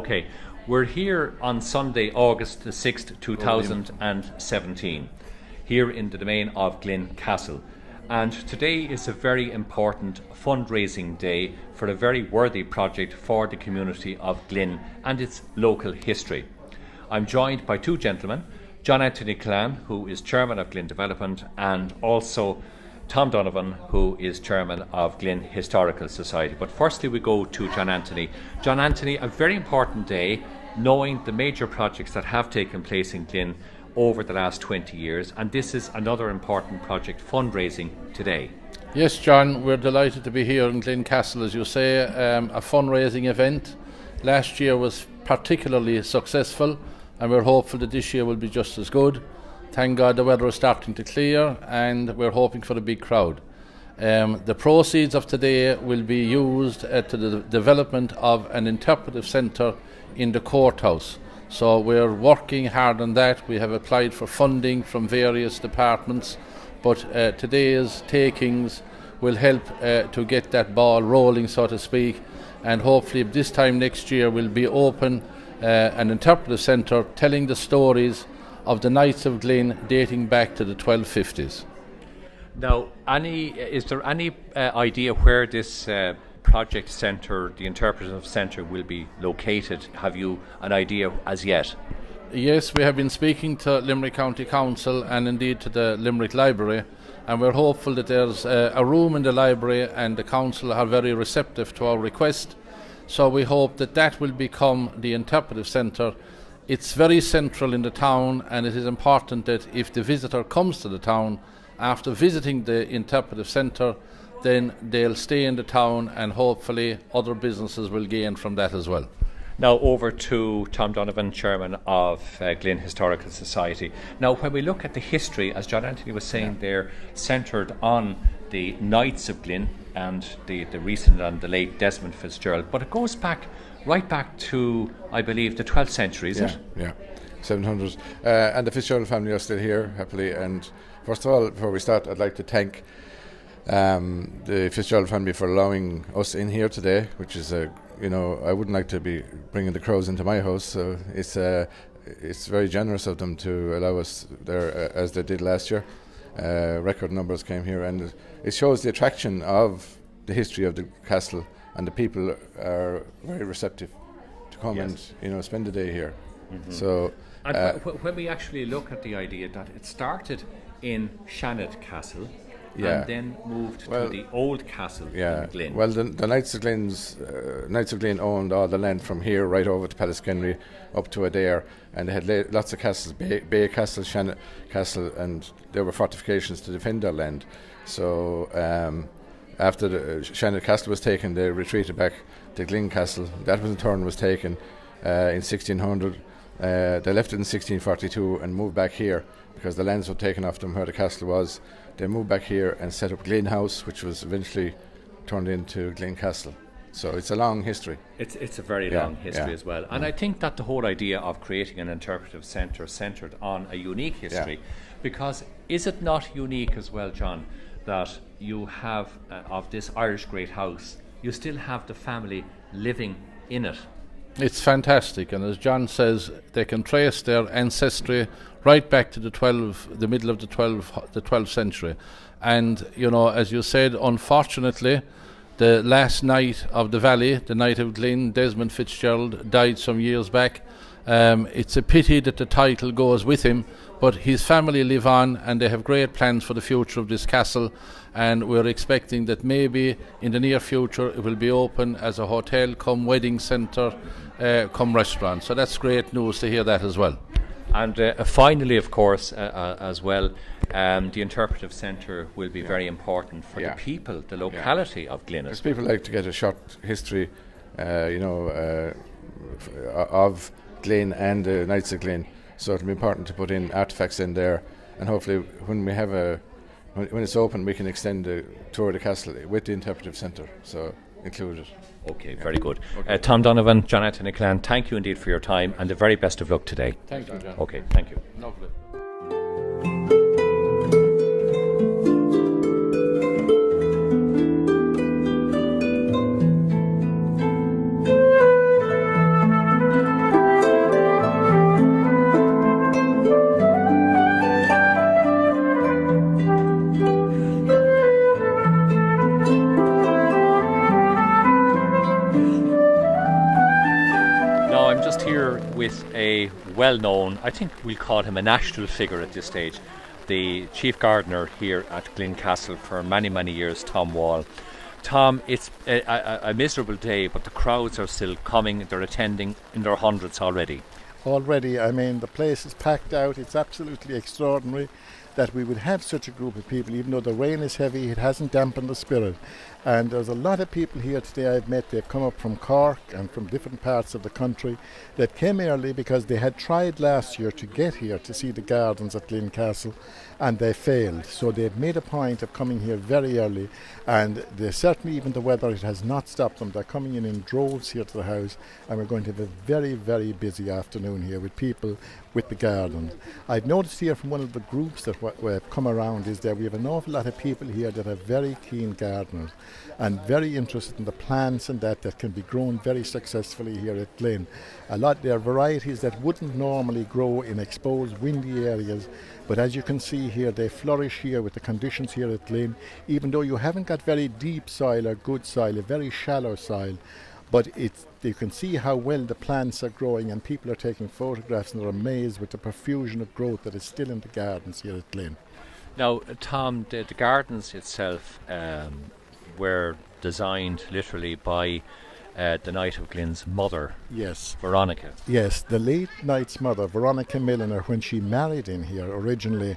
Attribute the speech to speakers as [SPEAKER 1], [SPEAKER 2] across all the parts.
[SPEAKER 1] Okay, we're here on Sunday, August the 6th, 2017, here in the domain of Glin Castle. And today is a very important fundraising day for a very worthy project for the community of Glin and its local history. I'm joined by two gentlemen, John Anthony Clan, who is chairman of Glin Development, and also Tom Donovan, who is chairman of Glin Historical Society. But firstly we go to John Anthony. John Anthony, a very important day, knowing the major projects that have taken place in Glin over the last 20 years, and this is another important project fundraising today.
[SPEAKER 2] Yes, John, we're delighted to be here in Glin Castle, as you say, a fundraising event. Last year was particularly successful, and we're hopeful that this year will be just as good. Thank God the weather is starting to clear, and we're hoping for a big crowd. The proceeds of today will be used to the development of an interpretive centre in the courthouse. So we're working hard on that. We have applied for funding from various departments, but today's takings will help to get that ball rolling, so to speak, and hopefully this time next year we'll be open an interpretive centre telling the stories of the Knights of Glin dating back to the 1250s.
[SPEAKER 1] Now, is there any idea where this project centre, the interpretive centre, will be located? Have you an idea as yet?
[SPEAKER 2] Yes, we have been speaking to Limerick County Council and indeed to the Limerick Library, and we're hopeful that there's a room in the library, and the council are very receptive to our request. So we hope that that will become the interpretive centre. It's very central in the town, and it is important that if the visitor comes to the town after visiting the interpretive centre, then they'll stay in the town, and hopefully other businesses will gain from that as well.
[SPEAKER 1] Now over to Tom Donovan, chairman of Glin Historical Society. Now when we look at the history, as John Anthony was saying, they're centred on the Knights of Glin and the recent and the late Desmond Fitzgerald, but it goes back right back to, I believe, the 12th century, is it?
[SPEAKER 3] Yeah, 700s. And the Fitzgerald family are still here, happily. And first of all, before we start, I'd like to thank the Fitzgerald family for allowing us in here today, which is I wouldn't like to be bringing the crows into my house, so it's very generous of them to allow us there, as they did last year. Record numbers came here, and it shows the attraction of the history of the castle, and the people are very receptive to come and spend the day here. Mm-hmm. So,
[SPEAKER 1] and when we actually look at the idea that it started in Shannon Castle, and then moved to the old castle in Glin.
[SPEAKER 3] Well, the Knights of Glin owned all the land from here right over to Pallaskenry up to Adair, and they had lots of castles, Bay Castle, Shannon Castle, and there were fortifications to defend their land. So after the Shannon Castle was taken, they retreated back to Glin Castle. That turn was taken in 1600. They left it in 1642 and moved back here because the lands were taken off them where the castle was. They moved back here and set up Glin House, which was eventually turned into Glin Castle. So it's a long history.
[SPEAKER 1] It's a very long history as well. And I think that the whole idea of creating an interpretive centre centred on a unique history, because is it not unique as well, John, that you have of this Irish great house, you still have the family living in it?
[SPEAKER 2] It's fantastic, and as John says, they can trace their ancestry right back to the middle of the 12th century. And as you said, unfortunately, the last knight of the valley, the Knight of Glin, Desmond Fitzgerald, died some years back. It's a pity that the title goes with him, but his family live on, and they have great plans for the future of this castle, and we're expecting that maybe in the near future it will be open as a hotel come wedding centre come restaurant. So that's great news to hear that as well.
[SPEAKER 1] And finally, of course, as well, the interpretive centre will be very important for the people, the locality of Glin.
[SPEAKER 3] Because people like to get a short history, of Glin and the Knights of Glin. So it'll be important to put in artefacts in there, and hopefully when we have when it's open, we can extend the tour of the castle with the interpretive centre. So include it.
[SPEAKER 1] Okay, very good. Tom Donovan, John Anthony Clan, thank you indeed for your time, and the very best of luck today.
[SPEAKER 2] Thank you, John.
[SPEAKER 1] Okay, thank you.
[SPEAKER 2] Lovely.
[SPEAKER 1] with a well-known, I think we'll call him a national figure at this stage, the chief gardener here at Glin Castle for many, many years, Tom Wall. Tom, it's a miserable day, but the crowds are still coming. They're attending in their hundreds already.
[SPEAKER 4] Already, I mean, the place is packed out. It's absolutely extraordinary that we would have such a group of people. Even though the rain is heavy, it hasn't dampened the spirit. And there's a lot of people here today I've met. They've come up from Cork and from different parts of the country that came early because they had tried last year to get here to see the gardens at Glin Castle, and they failed. So they've made a point of coming here very early, and they certainly, even the weather, it has not stopped them. They're coming in droves here to the house, and we're going to have a very, very busy afternoon here with people with the garden. I've noticed here from one of the groups that have come around is that we have an awful lot of people here that are very keen gardeners and very interested in the plants and that can be grown very successfully here at Glin. A lot, there are varieties that wouldn't normally grow in exposed windy areas, but as you can see here, they flourish here with the conditions here at Glin, even though you haven't got very deep soil or good soil, a very shallow soil. But you can see how well the plants are growing, and people are taking photographs and they're amazed with the profusion of growth that is still in the gardens here at Glin.
[SPEAKER 1] Now, Tom, the gardens itself were designed literally by the Knight of Glin's mother,
[SPEAKER 4] yes,
[SPEAKER 1] Veronica.
[SPEAKER 4] Yes, the late Knight's mother, Veronica Milliner, when she married in here originally,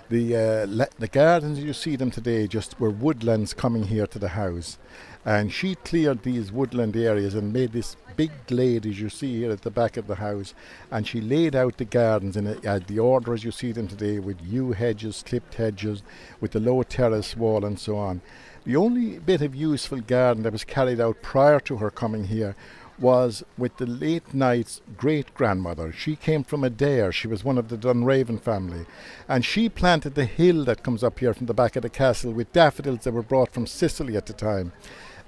[SPEAKER 4] the gardens you see them today just were woodlands coming here to the house, and she cleared these woodland areas and made this big glade as you see here at the back of the house, and she laid out the gardens in the order as you see them today, with yew hedges, clipped hedges, with the low terrace wall and so on. The only bit of useful garden that was carried out prior to her coming here was with the late Knight's great-grandmother. She came from Adair. She was one of the Dunraven family. And she planted the hill that comes up here from the back of the castle with daffodils that were brought from Sicily at the time.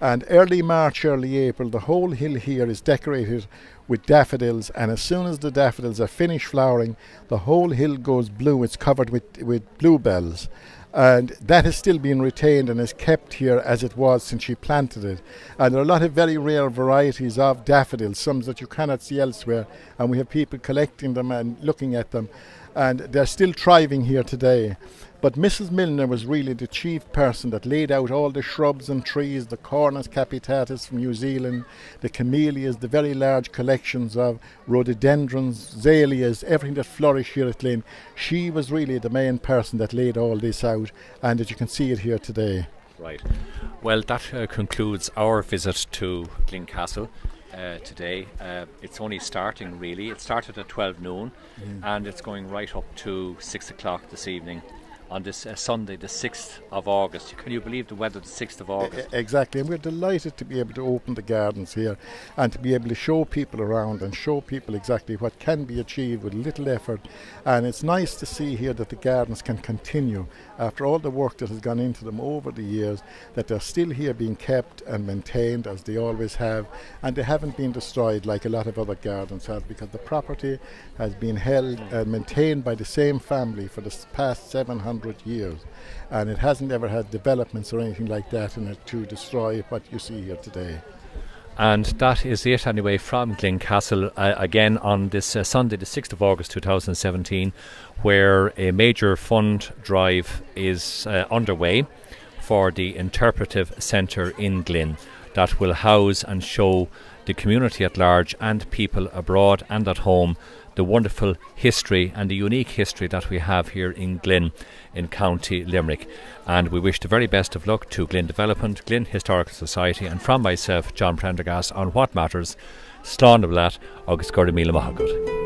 [SPEAKER 4] And early March, early April, the whole hill here is decorated with daffodils, and as soon as the daffodils are finished flowering, the whole hill goes blue. It's covered with bluebells. And that has still been retained and is kept here as it was since she planted it. And there are a lot of very rare varieties of daffodils, some that you cannot see elsewhere, and we have people collecting them and looking at them, and they're still thriving here today. But Mrs. Milner was really the chief person that laid out all the shrubs and trees, the Cornus capitatus from New Zealand, the camellias, the very large collections of rhododendrons, azaleas, everything that flourished here at Glin. She was really the main person that laid all this out, and as you can see it here today.
[SPEAKER 1] Right. Well, that concludes our visit to Glin Castle today. It's only starting really. It started at 12 noon and it's going right up to 6 o'clock this evening on this Sunday, the 6th of August. Can you believe the weather, the 6th of August?
[SPEAKER 4] Exactly, and we're delighted to be able to open the gardens here and to be able to show people around and show people exactly what can be achieved with little effort. And it's nice to see here that the gardens can continue after all the work that has gone into them over the years, that they're still here being kept and maintained as they always have, and they haven't been destroyed like a lot of other gardens have, because the property has been held and maintained by the same family for the past 700 years, and it hasn't ever had developments or anything like that in it to destroy what you see here today.
[SPEAKER 1] And that is it anyway from Glin Castle again on this Sunday the 6th of August 2017, where a major fund drive is underway for the Interpretive Centre in Glin that will house and show the community at large and people abroad and at home the wonderful history and the unique history that we have here in Glin in County Limerick. And we wish the very best of luck to Glin Development, Glin Historical Society, and from myself, John Prendergast, on What Matters. Slán na blat, agus gurda míle maith agat.